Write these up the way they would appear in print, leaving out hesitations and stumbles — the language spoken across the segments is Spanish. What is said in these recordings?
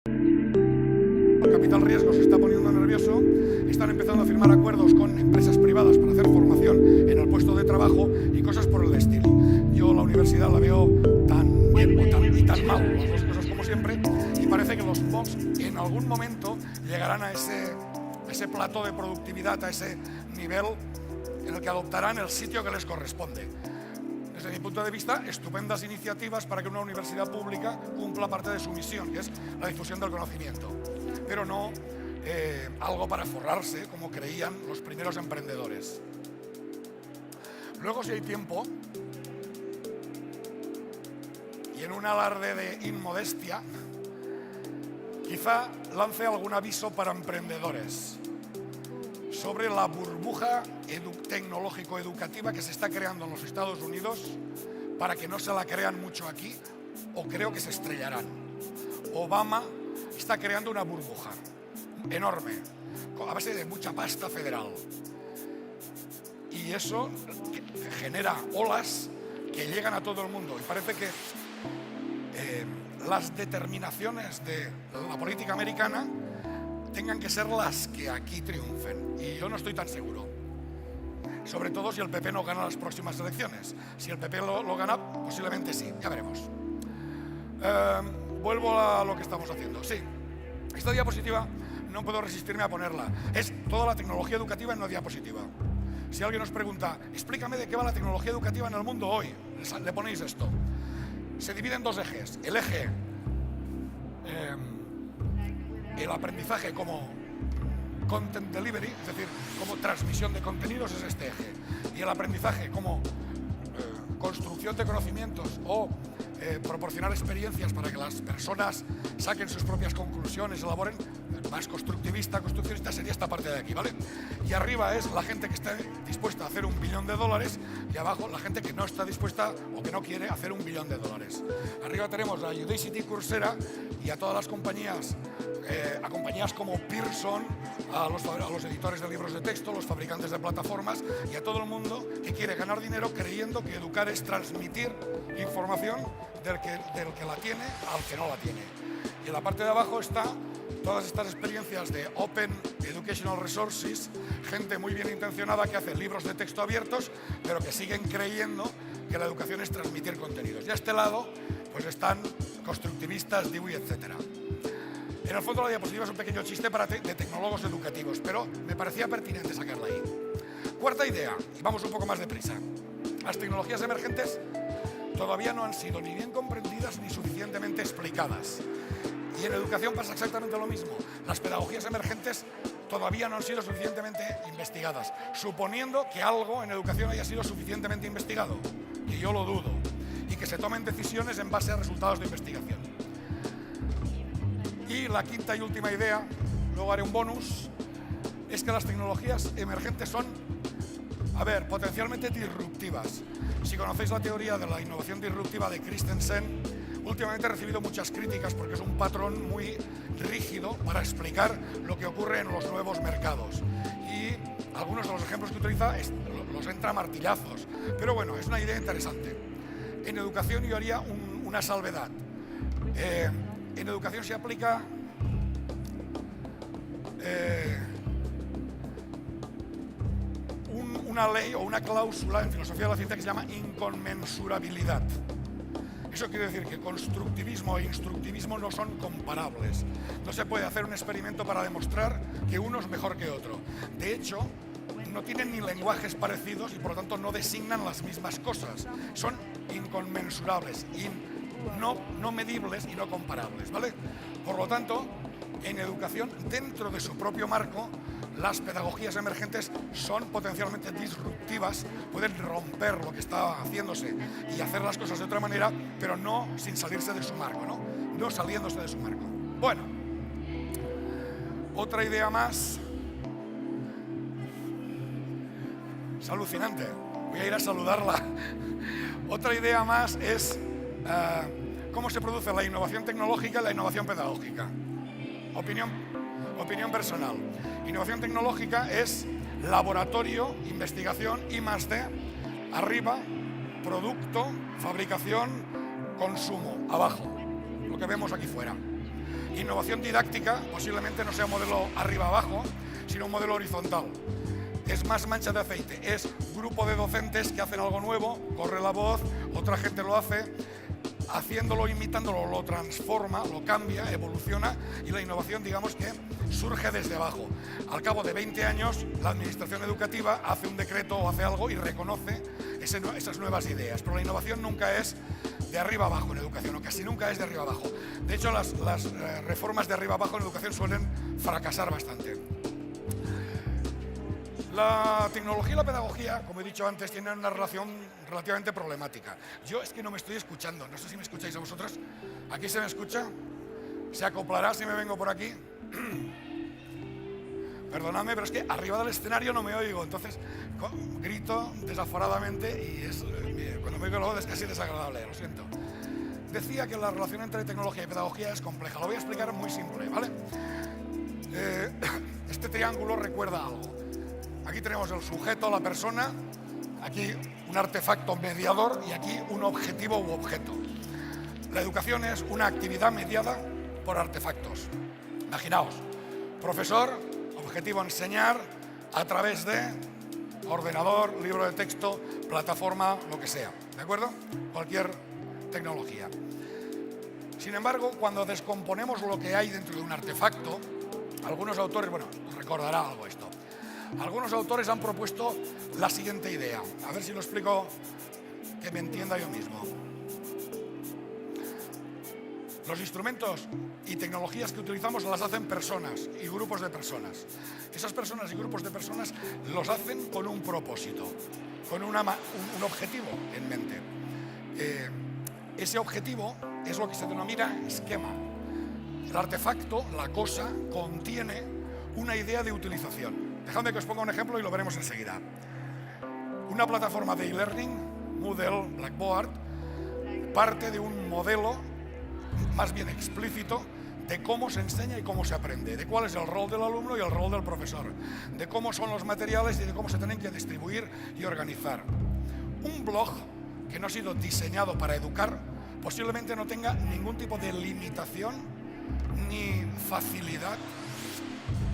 Capital Riesgo se está poniendo nervioso, están empezando a firmar acuerdos con empresas privadas para hacer formación en el puesto de trabajo y cosas por el estilo. Yo la universidad la veo tan bien y tan mal, las dos cosas como siempre, y parece que los MOOCs en algún momento llegarán a ese plató de productividad, a ese nivel en el que adoptarán el sitio que les corresponde. Desde mi punto de vista, estupendas iniciativas para que una universidad pública cumpla parte de su misión, que es la difusión del conocimiento, pero no algo para forrarse, como creían los primeros emprendedores. Luego, si hay tiempo, y en un alarde de inmodestia, quizá lance algún aviso para emprendedores sobre la burbuja tecnológico-educativa que se está creando en los Estados Unidos para que no se la crean mucho aquí, o creo que se estrellarán. Obama está creando una burbuja enorme, a base de mucha pasta federal. Y eso genera olas que llegan a todo el mundo. Y parece que las determinaciones de la política americana tengan que ser las que aquí triunfen. Y yo no estoy tan seguro. Sobre todo si el PP no gana las próximas elecciones. Si el PP lo gana, posiblemente sí. Ya veremos. Vuelvo a lo que estamos haciendo. Sí, esta diapositiva no puedo resistirme a ponerla. Es toda la tecnología educativa en una diapositiva. Si alguien os pregunta, explícame de qué va la tecnología educativa en el mundo hoy, le ponéis esto. Se divide en dos ejes. El eje, el aprendizaje como content delivery, es decir, como transmisión de contenidos, es este eje. Y el aprendizaje como construcción de conocimientos o proporcionar experiencias para que las personas saquen sus propias conclusiones, elaboren, más constructivista sería esta parte de aquí, ¿vale? Y arriba es la gente que está dispuesta a hacer $1 billón, y abajo la gente que no está dispuesta o que no quiere hacer $1 billón. Arriba tenemos a Udacity, Coursera y a todas las compañías, a compañías como Pearson, a los editores de libros de texto, los fabricantes de plataformas y a todo el mundo que quiere ganar dinero creyendo que educar es transmitir información del que la tiene al que no la tiene. Y en la parte de abajo está todas estas experiencias de Open Educational Resources, gente muy bien intencionada que hace libros de texto abiertos, pero que siguen creyendo que la educación es transmitir contenidos. Y a este lado pues están constructivistas, Dewey, etc. En el fondo la diapositiva es un pequeño chiste de tecnólogos educativos, pero me parecía pertinente sacarla ahí. Cuarta idea, y vamos un poco más deprisa. Las tecnologías emergentes todavía no han sido ni bien comprendidas ni suficientemente explicadas. Y en educación pasa exactamente lo mismo. Las pedagogías emergentes todavía no han sido suficientemente investigadas, suponiendo que algo en educación haya sido suficientemente investigado, que yo lo dudo, y que se tomen decisiones en base a resultados de investigación. Y la quinta y última idea, luego haré un bonus, es que las tecnologías emergentes son, potencialmente disruptivas. Si conocéis la teoría de la innovación disruptiva de Christensen, últimamente he recibido muchas críticas porque es un patrón muy rígido para explicar lo que ocurre en los nuevos mercados. Y algunos de los ejemplos que utiliza los entra a martillazos. Pero bueno, es una idea interesante. En educación yo haría una salvedad. En educación se aplica una ley o una cláusula en filosofía de la ciencia que se llama inconmensurabilidad. Eso quiere decir que constructivismo e instructivismo no son comparables. No se puede hacer un experimento para demostrar que uno es mejor que otro. De hecho, no tienen ni lenguajes parecidos y por lo tanto no designan las mismas cosas. Son inconmensurables, no medibles y no comparables, ¿vale? Por lo tanto, en educación, dentro de su propio marco, las pedagogías emergentes son potencialmente disruptivas, pueden romper lo que está haciéndose y hacer las cosas de otra manera, pero no sin salirse de su marco, no saliéndose de su marco. Bueno, otra idea más. Es alucinante, voy a ir a saludarla. Otra idea más es cómo se produce la innovación tecnológica y la innovación pedagógica. Opinión personal. Innovación tecnológica es laboratorio, investigación, I+D, arriba, producto, fabricación, consumo, abajo, lo que vemos aquí fuera. Innovación didáctica posiblemente no sea un modelo arriba-abajo, sino un modelo horizontal. Es más mancha de aceite, es grupo de docentes que hacen algo nuevo, corre la voz, otra gente lo hace, haciéndolo, imitándolo, lo transforma, lo cambia, evoluciona, y la innovación, digamos que surge desde abajo. Al cabo de 20 años, la administración educativa hace un decreto o hace algo y reconoce esas nuevas ideas, pero la innovación nunca es de arriba abajo en educación, o casi nunca es de arriba abajo. De hecho, las reformas de arriba abajo en educación suelen fracasar bastante. La tecnología y la pedagogía, como he dicho antes, tienen una relación relativamente problemática. Yo es que no me estoy escuchando, no sé si me escucháis a vosotros. ¿Aquí se me escucha? ¿Se acoplará si me vengo por aquí? Perdonadme, pero es que arriba del escenario no me oigo, entonces grito desaforadamente y cuando me oigo luego es casi desagradable, lo siento. Decía que la relación entre tecnología y pedagogía es compleja. Lo voy a explicar muy simple, ¿vale? Este triángulo recuerda algo. Aquí tenemos el sujeto, la persona, aquí un artefacto mediador y aquí un objetivo u objeto. La educación es una actividad mediada por artefactos. Imaginaos, profesor, objetivo enseñar a través de ordenador, libro de texto, plataforma, lo que sea, ¿de acuerdo? Cualquier tecnología. Sin embargo, cuando descomponemos lo que hay dentro de un artefacto, algunos autores, bueno, os recordará algo esto. Algunos autores han propuesto la siguiente idea. A ver si lo explico que me entienda yo mismo. Los instrumentos y tecnologías que utilizamos las hacen personas y grupos de personas. Esas personas y grupos de personas los hacen con un propósito, con un objetivo en mente. Ese objetivo es lo que se denomina esquema. El artefacto, la cosa, contiene una idea de utilización. Dejadme que os ponga un ejemplo y lo veremos enseguida. Una plataforma de e-learning, Moodle, Blackboard, parte de un modelo más bien explícito de cómo se enseña y cómo se aprende, de cuál es el rol del alumno y el rol del profesor, de cómo son los materiales y de cómo se tienen que distribuir y organizar. Un blog que no ha sido diseñado para educar posiblemente no tenga ningún tipo de limitación ni facilidad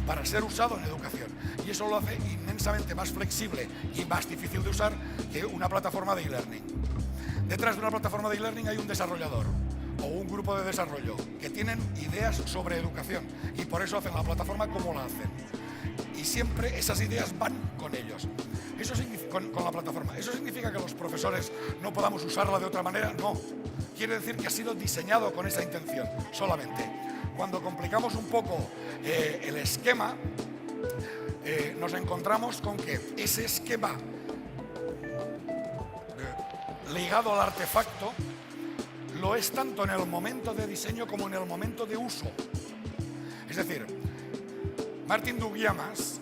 para ser usado en educación, y eso lo hace inmensamente más flexible y más difícil de usar que una plataforma de e-learning. Detrás de una plataforma de e-learning hay un desarrollador o un grupo de desarrollo que tienen ideas sobre educación y por eso hacen la plataforma como la hacen. Y siempre esas ideas van con ellos. Eso significa, con la plataforma. ¿Eso significa que los profesores no podamos usarla de otra manera? No. Quiere decir que ha sido diseñado con esa intención solamente. Cuando complicamos un poco el esquema, nos encontramos con que ese esquema ligado al artefacto lo es tanto en el momento de diseño como en el momento de uso. Es decir, Martin Dougiamas,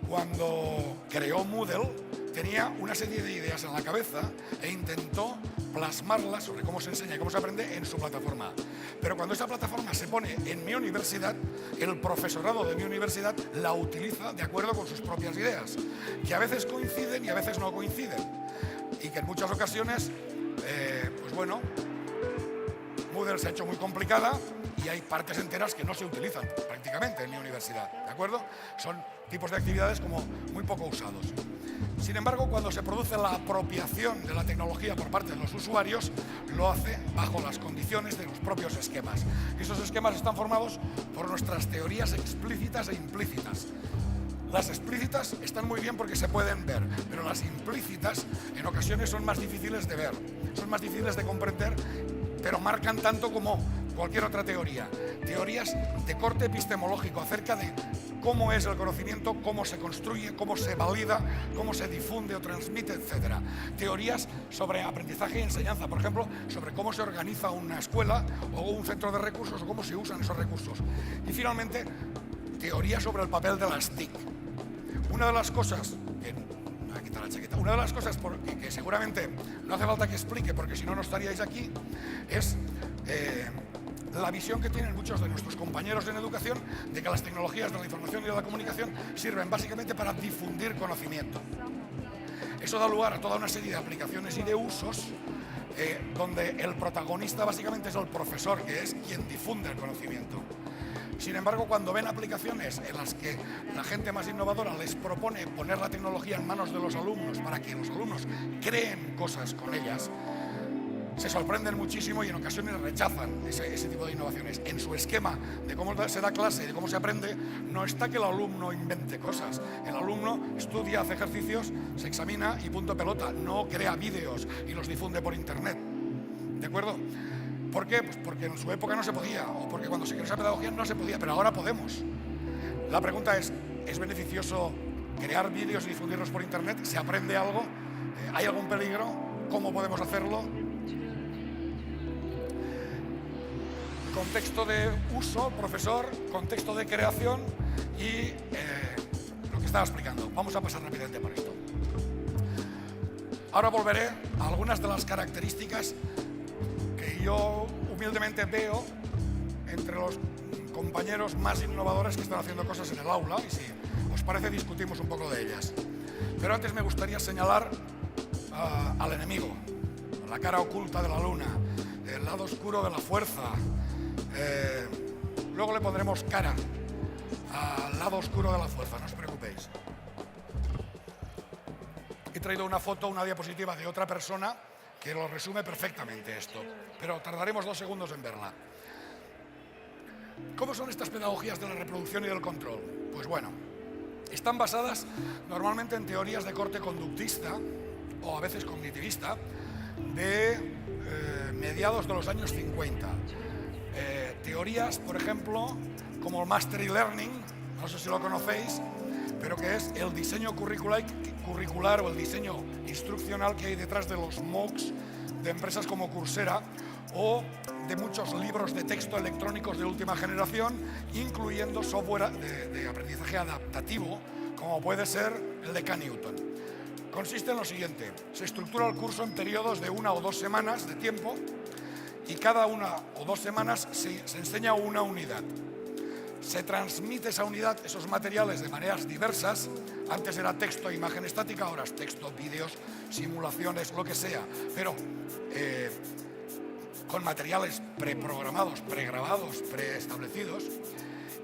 cuando creó Moodle, tenía una serie de ideas en la cabeza e intentó plasmarlas sobre cómo se enseña y cómo se aprende en su plataforma. Pero cuando esa plataforma se pone en mi universidad, el profesorado de mi universidad la utiliza de acuerdo con sus propias ideas, que a veces coinciden y a veces no coinciden. Y que en muchas ocasiones, pues bueno, Moodle se ha hecho muy complicada y hay partes enteras que no se utilizan prácticamente en mi universidad, ¿de acuerdo? Son tipos de actividades como muy poco usados. Sin embargo, cuando se produce la apropiación de la tecnología por parte de los usuarios, lo hace bajo las condiciones de los propios esquemas. Y esos esquemas están formados por nuestras teorías explícitas e implícitas. Las explícitas están muy bien porque se pueden ver, pero las implícitas en ocasiones son más difíciles de ver, son más difíciles de comprender, pero marcan tanto como cualquier otra teoría. Teorías de corte epistemológico acerca de cómo es el conocimiento, cómo se construye, cómo se valida, cómo se difunde o transmite, etc. Teorías sobre aprendizaje y enseñanza, por ejemplo, sobre cómo se organiza una escuela o un centro de recursos o cómo se usan esos recursos. Y finalmente, teoría sobre el papel de las TIC. Una de las cosas que seguramente no hace falta que explique, porque si no, no estaríais aquí, es la visión que tienen muchos de nuestros compañeros en educación de que las tecnologías de la información y de la comunicación sirven básicamente para difundir conocimiento. Eso da lugar a toda una serie de aplicaciones y de usos donde el protagonista básicamente es el profesor, que es quien difunde el conocimiento. Sin embargo, cuando ven aplicaciones en las que la gente más innovadora les propone poner la tecnología en manos de los alumnos para que los alumnos creen cosas con ellas, se sorprenden muchísimo y en ocasiones rechazan ese tipo de innovaciones. En su esquema de cómo se da clase y de cómo se aprende, no está que el alumno invente cosas. El alumno estudia, hace ejercicios, se examina y punto pelota. No crea vídeos y los difunde por internet. ¿De acuerdo? ¿Por qué? Pues porque en su época no se podía, o porque cuando se creó esa pedagogía no se podía, pero ahora podemos. La pregunta ¿es beneficioso crear vídeos y difundirlos por internet? ¿Se aprende algo? ¿Hay algún peligro? ¿Cómo podemos hacerlo? Contexto de uso, profesor, contexto de creación y lo que estaba explicando. Vamos a pasar rápidamente por esto. Ahora volveré a algunas de las características que yo humildemente veo entre los compañeros más innovadores que están haciendo cosas en el aula, y si os parece discutimos un poco de ellas. Pero antes me gustaría señalar al enemigo, la cara oculta de la luna, el lado oscuro de la fuerza. Luego le pondremos cara al lado oscuro de la fuerza, no os preocupéis. He traído una foto, una diapositiva de otra persona que lo resume perfectamente esto, pero tardaremos 2 segundos en verla. ¿Cómo son estas pedagogías de la reproducción y del control? Pues bueno, están basadas normalmente en teorías de corte conductista o a veces cognitivista de mediados de los años 50. Teorías, por ejemplo, como el Mastery Learning, no sé si lo conocéis, pero que es el diseño curricular o el diseño instruccional que hay detrás de los MOOCs de empresas como Coursera o de muchos libros de texto electrónicos de última generación, incluyendo software de aprendizaje adaptativo, como puede ser el de K. Newton. Consiste en lo siguiente: se estructura el curso en periodos de 1 o 2 semanas de tiempo y cada 1 o 2 semanas se enseña una unidad. Se transmite esa unidad, esos materiales, de maneras diversas. Antes era texto e imagen estática, ahora es texto, vídeos, simulaciones, lo que sea, pero con materiales preprogramados, pregrabados, preestablecidos,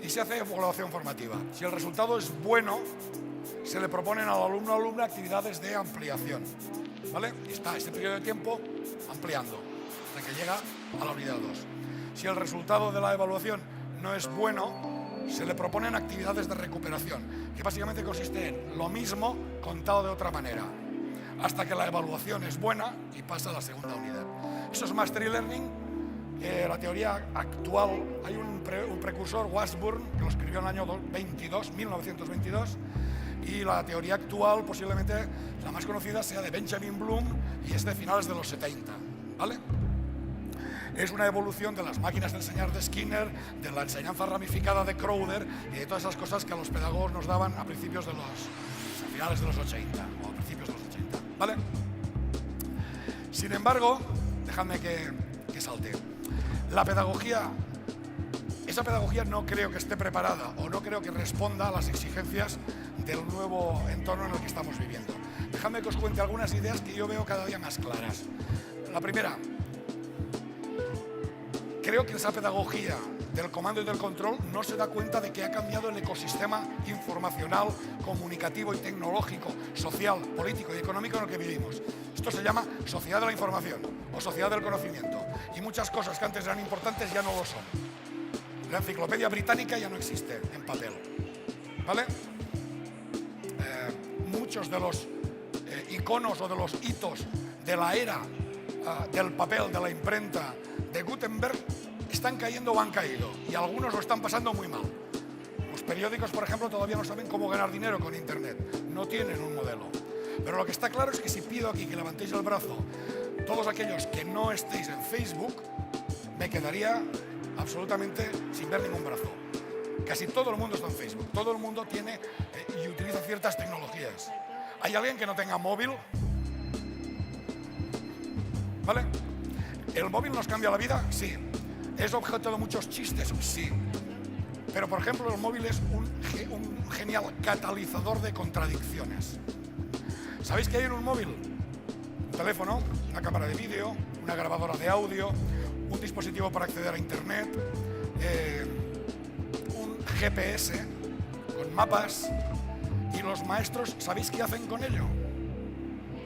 y se hace evaluación formativa. Si el resultado es bueno, se le proponen al alumno o alumna actividades de ampliación, ¿vale? Y está este periodo de tiempo ampliando hasta que llega a la unidad 2. Si el resultado de la evaluación no es bueno, se le proponen actividades de recuperación, que básicamente consiste en lo mismo contado de otra manera, hasta que la evaluación es buena y pasa a la segunda unidad. Eso es Mastery Learning. La teoría actual, hay un precursor, Washburn, que lo escribió en el año 1922, y la teoría actual, posiblemente la más conocida, sea de Benjamin Bloom y es de finales de los 70, ¿vale? Es una evolución de las máquinas de enseñar de Skinner, de la enseñanza ramificada de Crowder y de todas esas cosas que a los pedagogos nos daban a finales de los 80 o a principios de los 80, ¿vale? Sin embargo, dejadme que salte. Esa pedagogía no creo que esté preparada o no creo que responda a las exigencias del nuevo entorno en el que estamos viviendo. Dejadme que os cuente algunas ideas que yo veo cada día más claras. La primera: creo que esa pedagogía del comando y del control no se da cuenta de que ha cambiado el ecosistema informacional, comunicativo y tecnológico, social, político y económico en el que vivimos. Esto se llama sociedad de la información o sociedad del conocimiento. Y muchas cosas que antes eran importantes ya no lo son. La enciclopedia británica ya no existe en papel, ¿vale? Muchos de los iconos o de los hitos de la era del papel, de la imprenta, de Gutenberg, están cayendo o han caído, y algunos lo están pasando muy mal. Los periódicos, por ejemplo, todavía no saben cómo ganar dinero con Internet, no tienen un modelo. Pero lo que está claro es que si pido aquí que levantéis el brazo todos aquellos que no estéis en Facebook, me quedaría absolutamente sin ver ningún brazo. Casi todo el mundo está en Facebook, todo el mundo tiene y utiliza ciertas tecnologías. ¿Hay alguien que no tenga móvil? ¿Vale? ¿El móvil nos cambia la vida? Sí. ¿Es objeto de muchos chistes? Sí. Pero, por ejemplo, el móvil es un genial catalizador de contradicciones. ¿Sabéis que hay en un móvil? Un teléfono, una cámara de vídeo, una grabadora de audio, un dispositivo para acceder a Internet, un GPS con mapas, y los maestros, ¿sabéis qué hacen con ello?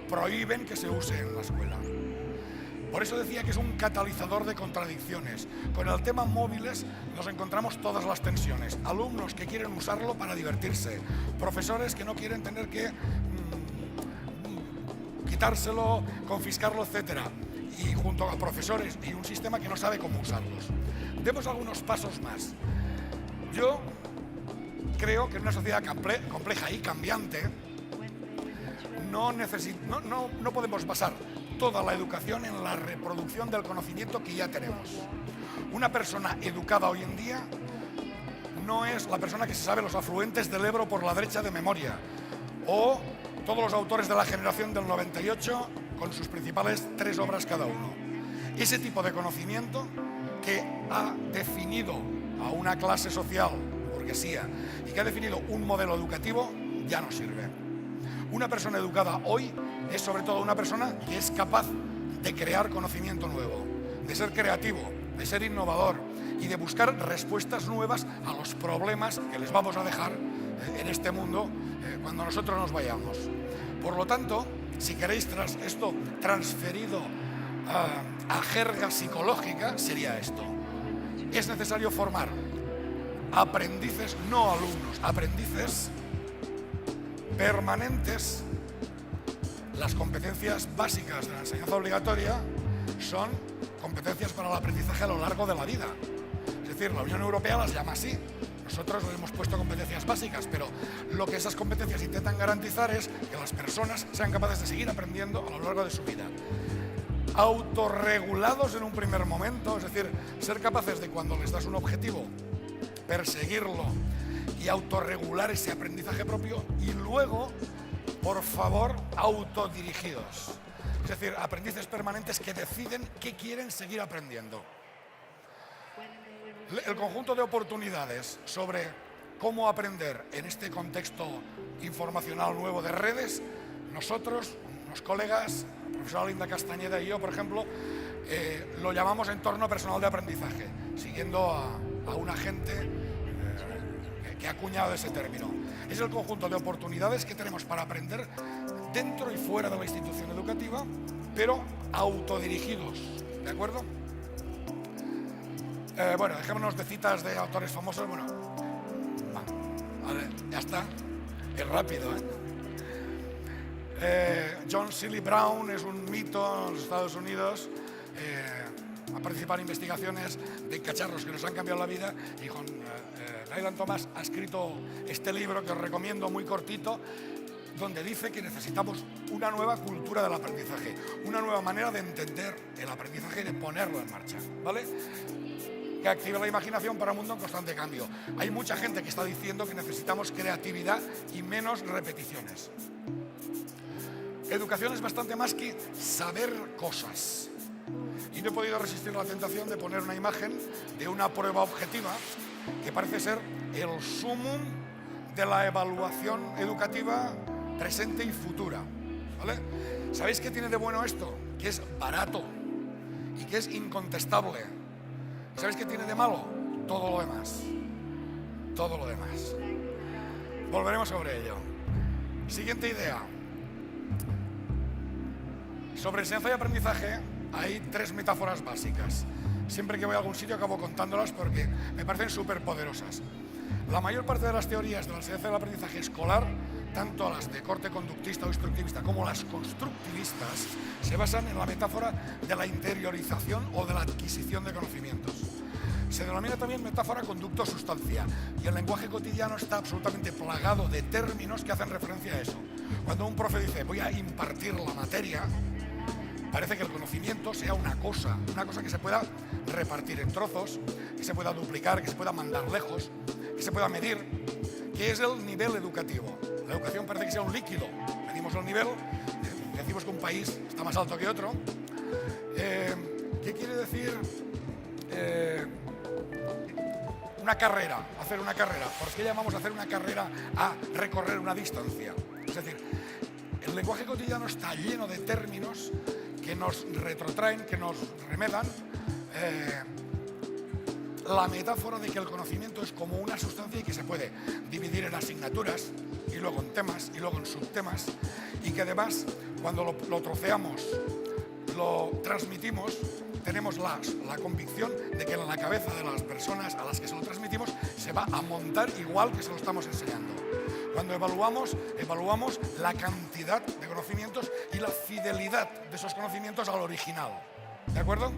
Prohíben que se use en la escuela. Por eso decía que es un catalizador de contradicciones. Con el tema móviles nos encontramos todas las tensiones. Alumnos que quieren usarlo para divertirse, profesores que no quieren tener que quitárselo, confiscarlo, etc. Y junto a profesores y un sistema que no sabe cómo usarlos. Demos algunos pasos más. Yo creo que en una sociedad compleja y cambiante no podemos basar toda la educación en la reproducción del conocimiento que ya tenemos. Una persona educada hoy en día no es la persona que se sabe los afluentes del Ebro por la derecha de memoria, o todos los autores de la generación del 98 con sus principales 3 obras cada uno. Ese tipo de conocimiento que ha definido a una clase social, burguesía, y que ha definido un modelo educativo, ya no sirve. Una persona educada hoy es sobre todo una persona que es capaz de crear conocimiento nuevo, de ser creativo, de ser innovador y de buscar respuestas nuevas a los problemas que les vamos a dejar en este mundo cuando nosotros nos vayamos. Por lo tanto, si queréis esto transferido a jerga psicológica, sería esto. Es necesario formar aprendices, no alumnos, aprendices permanentes. Las competencias básicas de la enseñanza obligatoria son competencias para el aprendizaje a lo largo de la vida. Es decir, la Unión Europea las llama así. Nosotros les hemos puesto competencias básicas, pero lo que esas competencias intentan garantizar es que las personas sean capaces de seguir aprendiendo a lo largo de su vida. Autorregulados en un primer momento, es decir, ser capaces de, cuando les das un objetivo, perseguirlo y autorregular ese aprendizaje propio, y luego, por favor, autodirigidos. Es decir, aprendices permanentes que deciden qué quieren seguir aprendiendo. El conjunto de oportunidades sobre cómo aprender en este contexto informacional nuevo de redes, nosotros, unos colegas, la profesora Linda Castañeda y yo, por ejemplo, lo llamamos entorno personal de aprendizaje, siguiendo a un agente que ha acuñado ese término. Es el conjunto de oportunidades que tenemos para aprender dentro y fuera de la institución educativa, pero autodirigidos, ¿de acuerdo? Bueno, dejémonos de citas de autores famosos. Bueno, vale, ya está. Es rápido, John Seely Brown es un mito en los Estados Unidos. Ha participado en investigaciones de cacharros que nos han cambiado la vida, y con Dylan Thomas ha escrito este libro que os recomiendo, muy cortito, donde dice que necesitamos una nueva cultura del aprendizaje, una nueva manera de entender el aprendizaje y de ponerlo en marcha, ¿vale? Que active la imaginación para un mundo en constante cambio. Hay mucha gente que está diciendo que necesitamos creatividad y menos repeticiones. Educación es bastante más que saber cosas. Y no he podido resistir la tentación de poner una imagen de una prueba objetiva que parece ser el sumum de la evaluación educativa presente y futura, ¿vale? ¿Sabéis qué tiene de bueno esto? Que es barato y que es incontestable. ¿Sabéis qué tiene de malo? Todo lo demás. Todo lo demás. Volveremos sobre ello. Siguiente idea. Sobre enseñanza y aprendizaje hay 3 metáforas básicas. Siempre que voy a algún sitio acabo contándolas porque me parecen súper poderosas. La mayor parte de las teorías de la enseñanza y el aprendizaje escolar, tanto las de corte conductista o instructivista como las constructivistas, se basan en la metáfora de la interiorización o de la adquisición de conocimientos. Se denomina también metáfora conducto-sustancia, y el lenguaje cotidiano está absolutamente plagado de términos que hacen referencia a eso. Cuando un profe dice voy a impartir la materia, parece que el conocimiento sea una cosa que se pueda repartir en trozos, que se pueda duplicar, que se pueda mandar lejos, que se pueda medir, que es el nivel educativo. La educación parece que sea un líquido. Medimos el nivel, decimos que un país está más alto que otro. ¿Qué quiere decir una carrera? Hacer una carrera. ¿Por qué llamamos hacer una carrera a recorrer una distancia? Es decir, el lenguaje cotidiano está lleno de términos que nos retrotraen, que nos remedan la metáfora de que el conocimiento es como una sustancia y que se puede dividir en asignaturas y luego en temas y luego en subtemas, y que además cuando lo troceamos, lo transmitimos, tenemos la convicción de que en la cabeza de las personas a las que se lo transmitimos se va a montar igual que se lo estamos enseñando. Cuando evaluamos la cantidad de conocimientos y la fidelidad de esos conocimientos al original. ¿De acuerdo?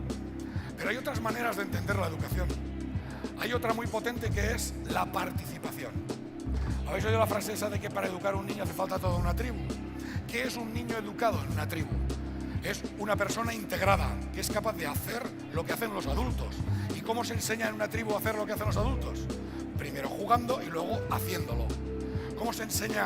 Pero hay otras maneras de entender la educación. Hay otra muy potente que es la participación. ¿Habéis oído la frase esa de que para educar a un niño hace falta toda una tribu? ¿Qué es un niño educado en una tribu? Es una persona integrada, que es capaz de hacer lo que hacen los adultos. ¿Y cómo se enseña en una tribu a hacer lo que hacen los adultos? Primero jugando y luego haciéndolo. ¿Cómo se enseña?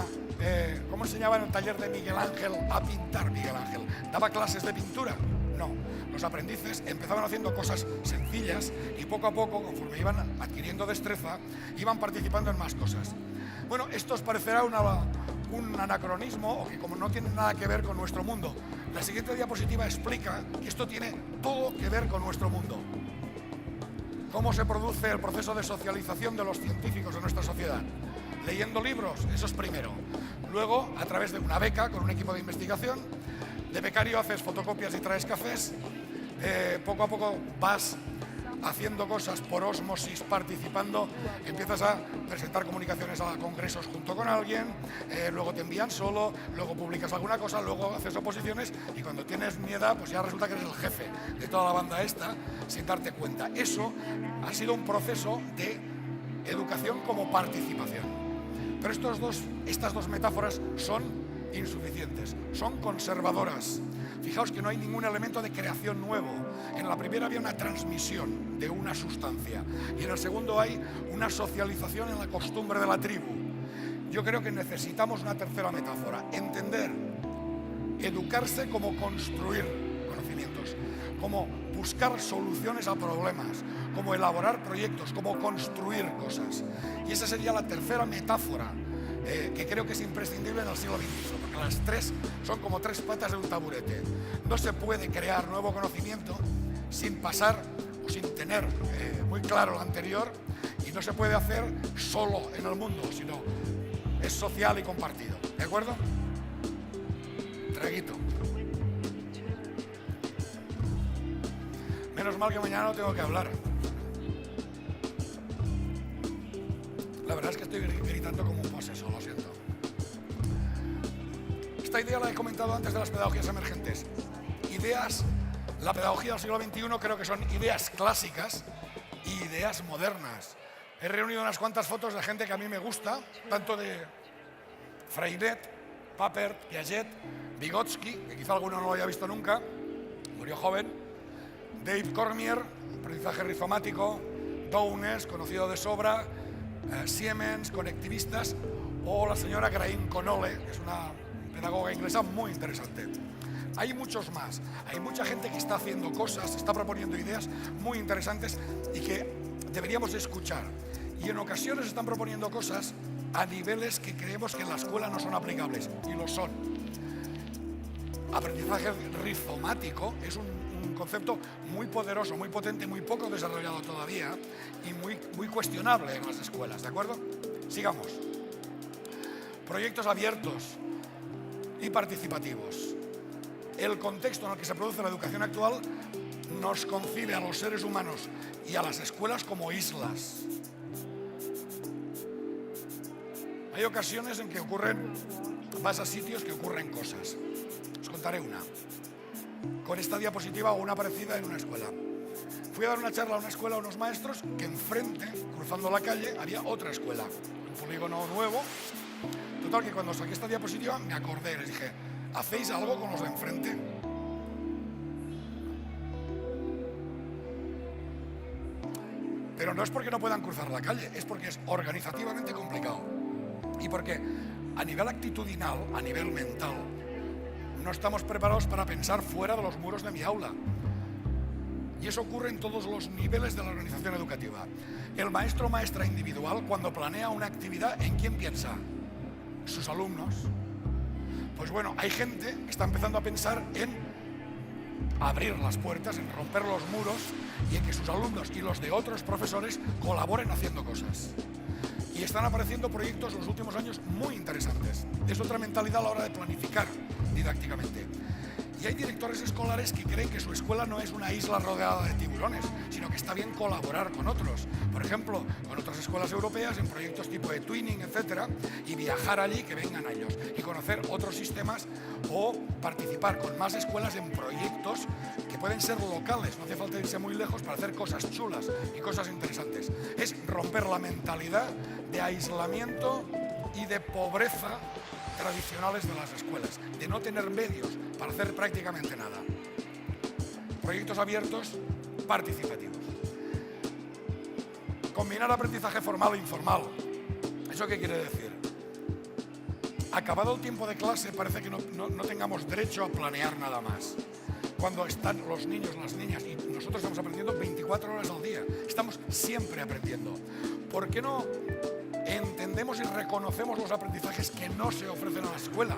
¿Cómo enseñaba en el taller de Miguel Ángel a pintar Miguel Ángel? ¿Daba clases de pintura? No. Los aprendices empezaban haciendo cosas sencillas y poco a poco, conforme iban adquiriendo destreza, iban participando en más cosas. Bueno, esto os parecerá un anacronismo o que como no tiene nada que ver con nuestro mundo. La siguiente diapositiva explica que esto tiene todo que ver con nuestro mundo. ¿Cómo se produce el proceso de socialización de los científicos de nuestra sociedad? Leyendo libros, eso es primero. Luego, a través de una beca con un equipo de investigación, de becario haces fotocopias y traes cafés, poco a poco vas haciendo cosas por ósmosis, participando, empiezas a presentar comunicaciones a congresos junto con alguien, luego te envían solo, luego publicas alguna cosa, luego haces oposiciones y cuando tienes mi edad, pues ya resulta que eres el jefe de toda la banda esta, sin darte cuenta. Eso ha sido un proceso de educación como participación. Pero estas dos metáforas son insuficientes, son conservadoras. Fijaos que no hay ningún elemento de creación nuevo. En la primera había una transmisión de una sustancia y en el segundo hay una socialización en la costumbre de la tribu. Yo creo que necesitamos una tercera metáfora, entender, educarse como construir conocimientos, como buscar soluciones a problemas, como elaborar proyectos, como construir cosas. Y esa sería la tercera metáfora que creo que es imprescindible en el siglo XXI, porque las tres son como tres patas de un taburete. No se puede crear nuevo conocimiento sin pasar o sin tener muy claro lo anterior, y no se puede hacer solo en el mundo, sino es social y compartido. ¿De acuerdo? Traguito. Menos mal que mañana no tengo que hablar. La verdad es que estoy gritando como un poseso, lo siento. Esta idea la he comentado antes de las pedagogías emergentes. La pedagogía del siglo XXI creo que son ideas clásicas y ideas modernas. He reunido unas cuantas fotos de gente que a mí me gusta, tanto de Freinet, Papert, Piaget, Vygotsky, que quizá alguno no lo haya visto nunca, murió joven, Dave Cormier, aprendizaje rizomático, Downes, conocido de sobra, Siemens, conectivistas, o la señora Graeme Connolly, que es una pedagoga inglesa muy interesante. Hay muchos más, hay mucha gente que está haciendo cosas, está proponiendo ideas muy interesantes y que deberíamos escuchar. Y en ocasiones están proponiendo cosas a niveles que creemos que en la escuela no son aplicables, y lo son. Aprendizaje rizomático es un concepto muy poderoso, muy potente, muy poco desarrollado todavía y muy cuestionable en las escuelas, ¿de acuerdo? Sigamos. Proyectos abiertos y participativos. El contexto en el que se produce la educación actual nos concibe a los seres humanos y a las escuelas como islas. Hay ocasiones en que vas a sitios que ocurren cosas. Os contaré una. Con esta diapositiva o una parecida en una escuela. Fui a dar una charla a una escuela a unos maestros que enfrente, cruzando la calle, había otra escuela. Un polígono nuevo. Total, que cuando saqué esta diapositiva me acordé, les dije, ¿hacéis algo con los de enfrente? Pero no es porque no puedan cruzar la calle, es porque es organizativamente complicado. Y porque a nivel actitudinal, a nivel mental, no estamos preparados para pensar fuera de los muros de mi aula. Y eso ocurre en todos los niveles de la organización educativa. El maestro o maestra individual, cuando planea una actividad, ¿en quién piensa? Sus alumnos. Pues bueno, hay gente que está empezando a pensar en abrir las puertas, en romper los muros y en que sus alumnos y los de otros profesores colaboren haciendo cosas. Y están apareciendo proyectos en los últimos años muy interesantes. Es otra mentalidad a la hora de planificar didácticamente. Y hay directores escolares que creen que su escuela no es una isla rodeada de tiburones, sino que está bien colaborar con otros. Por ejemplo, con otras escuelas europeas en proyectos tipo de twinning, etcétera, y viajar allí, que vengan a ellos, y conocer otros sistemas o participar con más escuelas en proyectos que pueden ser locales, no hace falta irse muy lejos para hacer cosas chulas y cosas interesantes. Es romper la mentalidad de aislamiento y de pobreza tradicionales de las escuelas, de no tener medios para hacer prácticamente nada. Proyectos abiertos, participativos. Combinar aprendizaje formal e informal. ¿Eso qué quiere decir? Acabado el tiempo de clase, parece que no tengamos derecho a planear nada más. Cuando están los niños, las niñas, y nosotros estamos aprendiendo 24 horas al día. Estamos siempre aprendiendo. ¿Por qué no entendemos y reconocemos los aprendizajes que no se ofrecen a la escuela?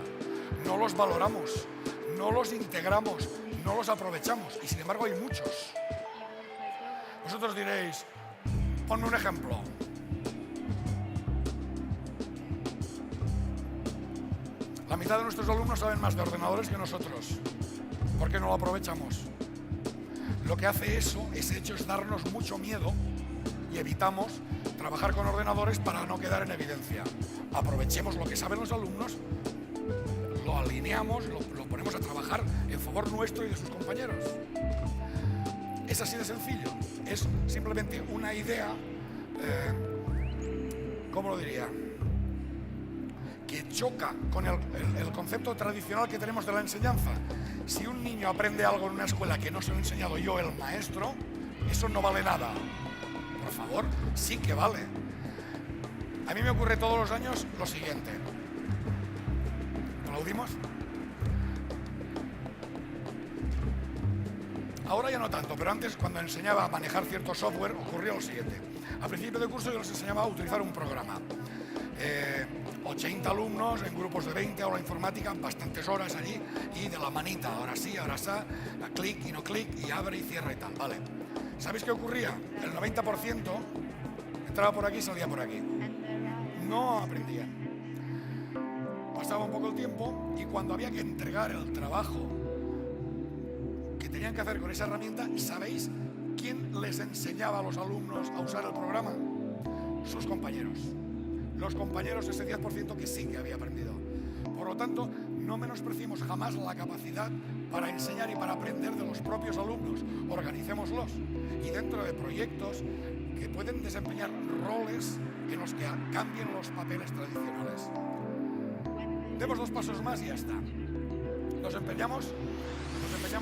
No los valoramos, no los integramos, no los aprovechamos, y sin embargo hay muchos. Vosotros diréis, ponme un ejemplo. La mitad de nuestros alumnos saben más de ordenadores que nosotros. ¿Por qué no lo aprovechamos? Lo que hace ese hecho es darnos mucho miedo y evitamos trabajar con ordenadores para no quedar en evidencia. Aprovechemos lo que saben los alumnos, lo alineamos, lo ponemos a trabajar en favor nuestro y de sus compañeros. Es así de sencillo. Es simplemente una idea, ¿cómo lo diría?, que choca con el concepto tradicional que tenemos de la enseñanza. Si un niño aprende algo en una escuela que no se lo he enseñado yo, el maestro, eso no vale nada. Por favor, sí que vale. A mí me ocurre todos los años lo siguiente. ¿Aplaudimos? Ahora ya no tanto, pero antes, cuando enseñaba a manejar cierto software, ocurría lo siguiente. Al principio de curso yo les enseñaba a utilizar un programa. 80 alumnos en grupos de 20 a la informática, bastantes horas allí, y de la manita, ahora sí, ahora está, clic y no clic, y abre y cierra y tal, ¿vale? ¿Sabéis qué ocurría? El 90% entraba por aquí y salía por aquí. No aprendían. Pasaba un poco el tiempo y cuando había que entregar el trabajo que tenían que hacer con esa herramienta, ¿sabéis quién les enseñaba a los alumnos a usar el programa? Sus compañeros. Los compañeros, ese 10% que sí que había aprendido. Por lo tanto, no menospreciemos jamás la capacidad para enseñar y para aprender de los propios alumnos. Organicémoslos. Y dentro de proyectos que pueden desempeñar roles en los que cambien los papeles tradicionales. Demos 2 pasos más y ya está. Nos empeñamos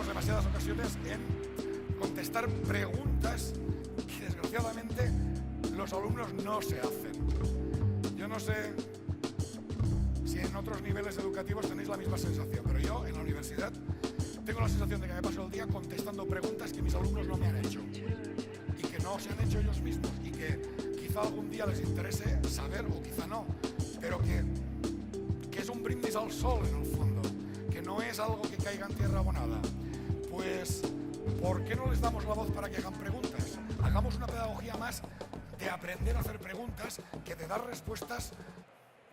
demasiadas ocasiones en contestar preguntas que desgraciadamente los alumnos no se hacen. Yo no sé si en otros niveles educativos tenéis la misma sensación, pero yo en la universidad tengo la sensación de que me paso el día contestando preguntas que mis alumnos no me han hecho y que no se han hecho ellos mismos y que quizá algún día les interese saber o quizá no, pero que es un brindis al sol en el fondo, que no es algo que caiga en tierra abonada. Pues, ¿por qué no les damos la voz para que hagan preguntas? Hagamos una pedagogía más de aprender a hacer preguntas que de dar respuestas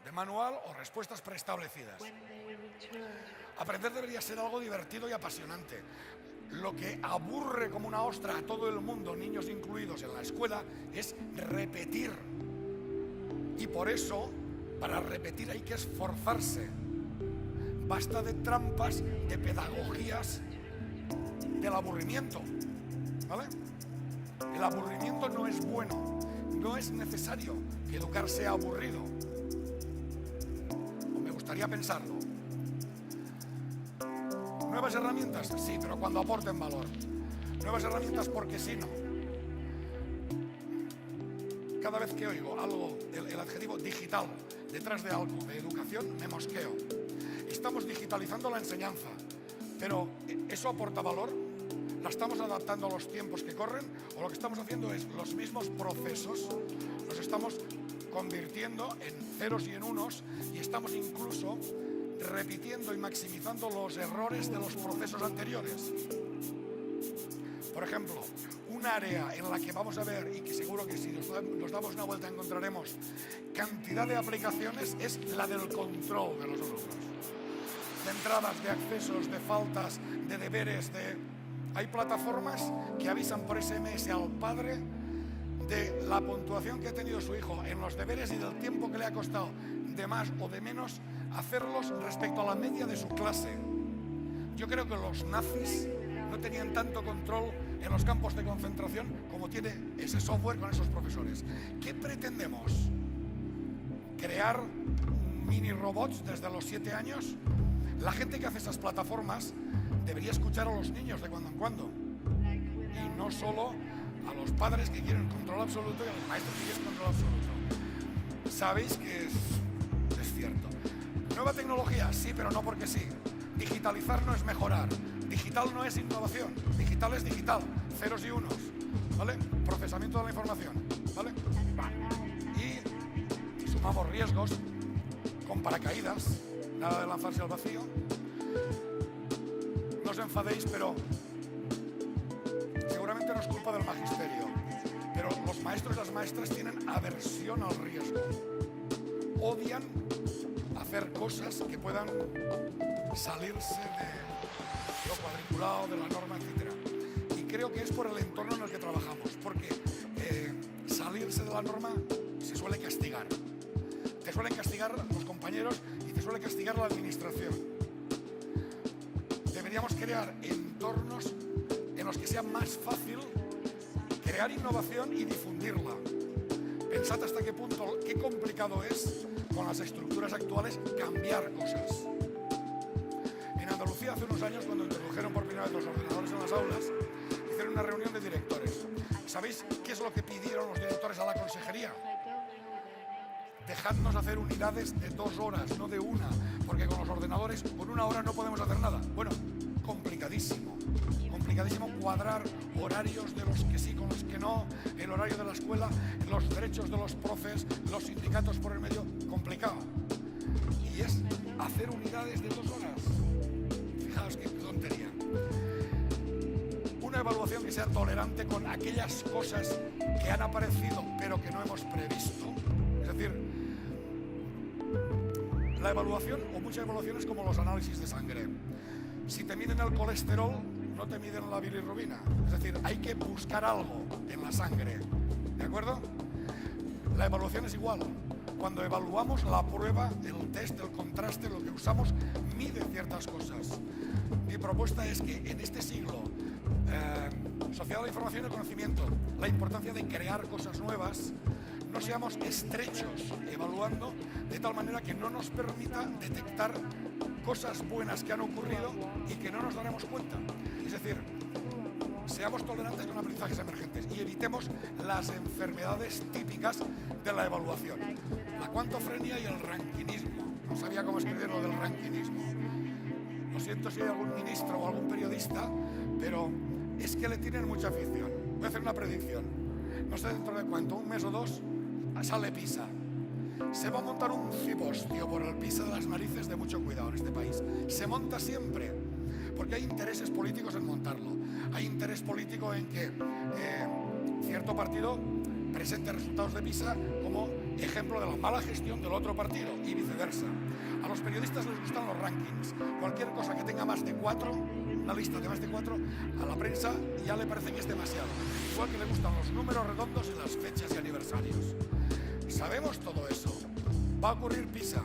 de manual o respuestas preestablecidas. Aprender debería ser algo divertido y apasionante. Lo que aburre como una ostra a todo el mundo, niños incluidos en la escuela, es repetir. Y por eso, para repetir hay que esforzarse. Basta de trampas, de pedagogías del aburrimiento, ¿vale? El aburrimiento no es bueno. No es necesario que educar sea aburrido. O me gustaría pensarlo. ¿Nuevas herramientas? Sí, pero cuando aporten valor. Nuevas herramientas porque sí, no. Cada vez que oigo algo, el adjetivo digital, detrás de algo de educación, me mosqueo. Estamos digitalizando la enseñanza, pero ¿eso aporta valor? ¿La estamos adaptando a los tiempos que corren? ¿O lo que estamos haciendo es los mismos procesos? Los estamos convirtiendo en ceros y en unos y estamos incluso repitiendo y maximizando los errores de los procesos anteriores. Por ejemplo, un área en la que vamos a ver, y que seguro que si nos damos una vuelta encontraremos cantidad de aplicaciones, es la del control de los alumnos. De entradas, de accesos, de faltas, de deberes, Hay plataformas que avisan por SMS al padre de la puntuación que ha tenido su hijo en los deberes y del tiempo que le ha costado de más o de menos hacerlos respecto a la media de su clase. Yo creo que los nazis no tenían tanto control en los campos de concentración como tiene ese software con esos profesores. ¿Qué pretendemos? ¿Crear mini robots desde los 7 años? La gente que hace esas plataformas debería escuchar a los niños de cuando en cuando y no solo a los padres que quieren control absoluto y a los maestros que quieren control absoluto. Sabéis que es cierto. Nueva tecnología, sí, pero no porque sí. Digitalizar no es mejorar. Digital no es innovación. Digital es digital. Ceros y unos. ¿Vale? Procesamiento de la información. ¿Vale? Y sumamos riesgos con paracaídas. Nada de lanzarse al vacío. No os enfadéis, pero seguramente no es culpa del magisterio. Pero los maestros y las maestras tienen aversión al riesgo. Odian hacer cosas que puedan salirse de lo cuadriculado, de la norma, etc. Y creo que es por el entorno en el que trabajamos, porque salirse de la norma se suele castigar. Te suelen castigar los compañeros y te suele castigar la administración. Deberíamos crear entornos en los que sea más fácil crear innovación y difundirla. Pensad hasta qué punto, qué complicado es con las estructuras actuales cambiar cosas. En Andalucía hace unos años, cuando introdujeron por primera vez los ordenadores en las aulas, hicieron una reunión de directores. ¿Sabéis qué es lo que pidieron los directores a la consejería? Dejadnos hacer unidades de 2 horas, no de 1, porque con los ordenadores con 1 hora no podemos hacer nada. Bueno, complicadísimo cuadrar horarios de los que sí con los que no, el horario de la escuela, los derechos de los profes, los sindicatos por el medio, complicado. Y es hacer unidades de 2 horas. Fijaos qué tontería. Una evaluación que sea tolerante con aquellas cosas que han aparecido pero que no hemos previsto. Es decir, la evaluación, o muchas evaluaciones como los análisis de sangre. Si te miden el colesterol, no te miden la bilirrubina. Es decir, hay que buscar algo en la sangre. ¿De acuerdo? La evaluación es igual. Cuando evaluamos la prueba, el test, el contraste, lo que usamos, mide ciertas cosas. Mi propuesta es que en este siglo, sociedad de la información y el conocimiento, la importancia de crear cosas nuevas, no seamos estrechos evaluando de tal manera que no nos permita detectar cosas buenas que han ocurrido y que no nos daremos cuenta. Es decir, seamos tolerantes con aprendizajes emergentes y evitemos las enfermedades típicas de la evaluación. La cuantofrenia y el rankinismo. No sabía cómo escribir lo del rankinismo. Lo siento si hay algún ministro o algún periodista, pero es que le tienen mucha afición. Voy a hacer una predicción. No sé dentro de cuánto, 1 mes o 2, sale PISA. Se va a montar un cibostio por el PISA de las narices de mucho cuidado en este país. Se monta siempre, porque hay intereses políticos en montarlo. Hay interés político en que cierto partido presente resultados de PISA como ejemplo de la mala gestión del otro partido y viceversa. A los periodistas les gustan los rankings. Cualquier cosa que tenga más de 4, una lista de más de 4, a la prensa ya le parece que es demasiado. Igual que le gustan los números redondos y las fechas y aniversarios. Sabemos todo eso. Va a ocurrir PISA,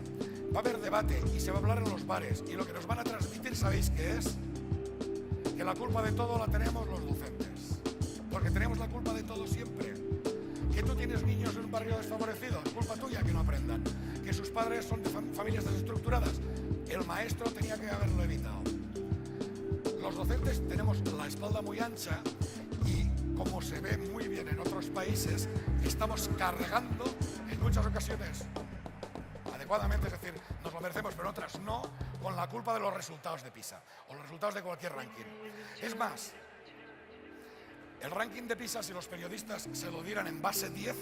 va a haber debate y se va a hablar en los bares. Y lo que nos van a transmitir, ¿sabéis qué es? Que la culpa de todo la tenemos los docentes. Porque tenemos la culpa de todo siempre. Que tú tienes niños en un barrio desfavorecido, es culpa tuya que no aprendan. Que sus padres son de familias desestructuradas, el maestro tenía que haberlo evitado. Los docentes tenemos la espalda muy ancha y, como se ve muy bien en otros países, estamos cargando en muchas ocasiones adecuadamente, es decir, nos lo merecemos, pero otras no, con la culpa de los resultados de PISA o los resultados de cualquier ranking. Es más, el ranking de PISA, si los periodistas se lo dieran en base 10,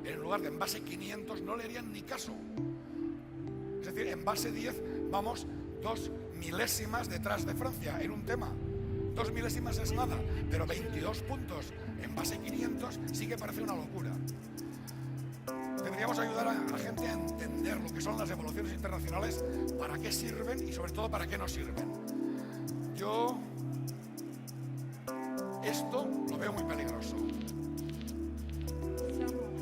en lugar de en base 500, no le harían ni caso. Es decir, en base 10 vamos 2 milésimas detrás de Francia en un tema. 2 milésimas es nada, pero 22 puntos en base 500 sí que parece una locura. Deberíamos ayudar a gente a entender lo que son las evaluaciones internacionales, para qué sirven y sobre todo para qué no sirven. Yo esto lo veo muy peligroso.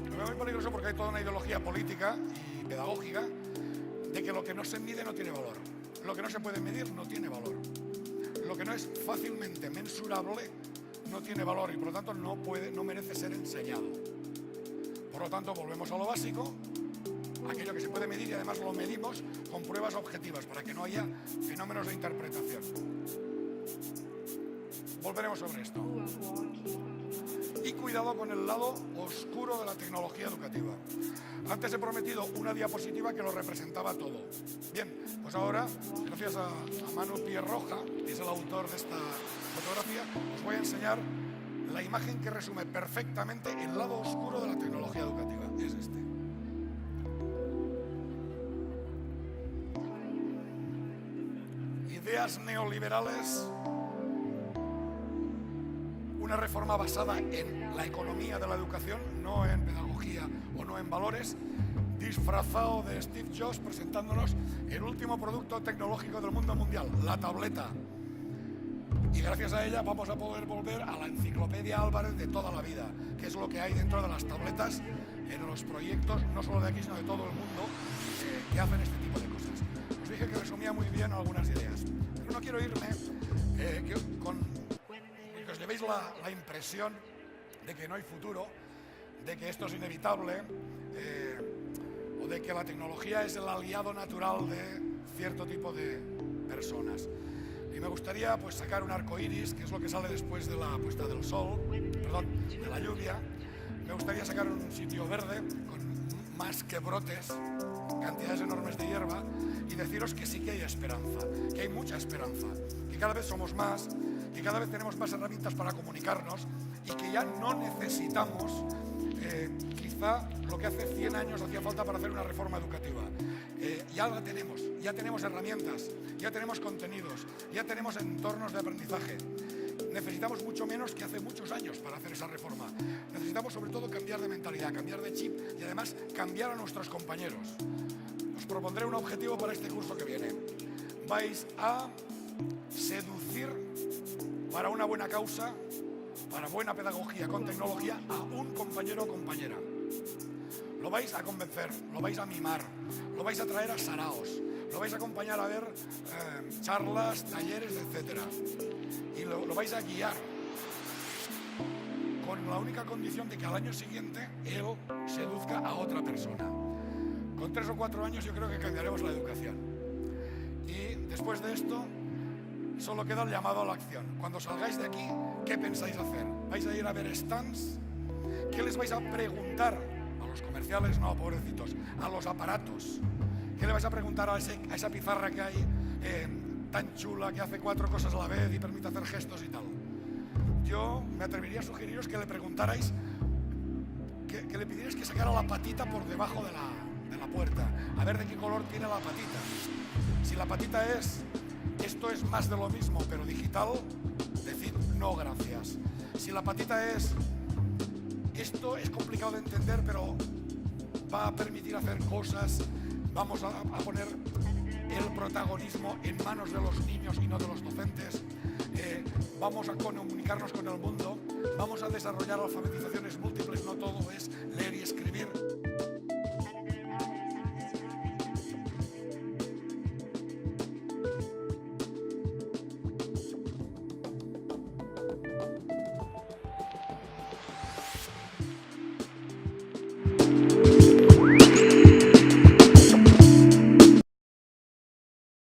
Lo veo muy peligroso porque hay toda una ideología política y pedagógica de que lo que no se mide no tiene valor. Lo que no se puede medir no tiene valor. Lo que no es fácilmente mensurable no tiene valor y por lo tanto no merece ser enseñado. Por lo tanto, volvemos a lo básico, aquello que se puede medir y además lo medimos con pruebas objetivas para que no haya fenómenos de interpretación. Volveremos sobre esto. Y cuidado con el lado oscuro de la tecnología educativa. Antes he prometido una diapositiva que lo representaba todo. Bien, pues ahora, gracias a Manu Pierroja, que es el autor de esta fotografía, os voy a enseñar la imagen que resume perfectamente el lado oscuro de la tecnología educativa. Es este. Ideas neoliberales, una reforma basada en la economía de la educación, no en pedagogía o no en valores, disfrazado de Steve Jobs presentándonos el último producto tecnológico del mundo mundial, la tableta. Y gracias a ella vamos a poder volver a la enciclopedia Álvarez de toda la vida, que es lo que hay dentro de las tabletas en los proyectos, no solo de aquí, sino de todo el mundo, que hacen este tipo de cosas. Os dije que resumía muy bien algunas ideas, pero no quiero irme que os llevéis la impresión de que no hay futuro, de que esto es inevitable, o de que la tecnología es el aliado natural de cierto tipo de personas. Y me gustaría pues sacar un arco iris, que es lo que sale después de la puesta del sol, perdón, de la lluvia. Me gustaría sacar un sitio verde con más que brotes, cantidades enormes de hierba, y deciros que sí que hay esperanza, que hay mucha esperanza, que cada vez somos más, que cada vez tenemos más herramientas para comunicarnos y que ya no necesitamos quizá lo que hace 100 años hacía falta para hacer una reforma educativa. Ya la tenemos, ya tenemos herramientas, ya tenemos contenidos, ya tenemos entornos de aprendizaje. Necesitamos mucho menos que hace muchos años para hacer esa reforma. Necesitamos sobre todo cambiar de mentalidad, cambiar de chip y además cambiar a nuestros compañeros. Os propondré un objetivo para este curso que viene. Vais a seducir para una buena causa, para buena pedagogía con tecnología, a un compañero o compañera. Lo vais a convencer, lo vais a mimar, lo vais a traer a saraos, lo vais a acompañar a ver charlas, talleres, etc. Y lo vais a guiar con la única condición de que al año siguiente él seduzca a otra persona. Con 3 o 4 años yo creo que cambiaremos la educación. Y después de esto solo queda el llamado a la acción. Cuando salgáis de aquí, ¿qué pensáis hacer? ¿Vais a ir a ver stands? ¿Qué les vais a preguntar? A los comerciales, no, pobrecitos, a los aparatos. ¿Qué le vais a preguntar a esa pizarra que hay tan chula, que hace 4 cosas a la vez y permite hacer gestos y tal? Yo me atrevería a sugeriros que le preguntarais, que le pidierais que sacara la patita por debajo de la puerta, a ver de qué color tiene la patita. Si la patita es, esto es más de lo mismo, pero digital, decid no gracias. Si la patita es, esto es complicado de entender, pero va a permitir hacer cosas, vamos a poner el protagonismo en manos de los niños y no de los docentes, vamos a comunicarnos con el mundo, vamos a desarrollar alfabetizaciones múltiples, no todo es leer y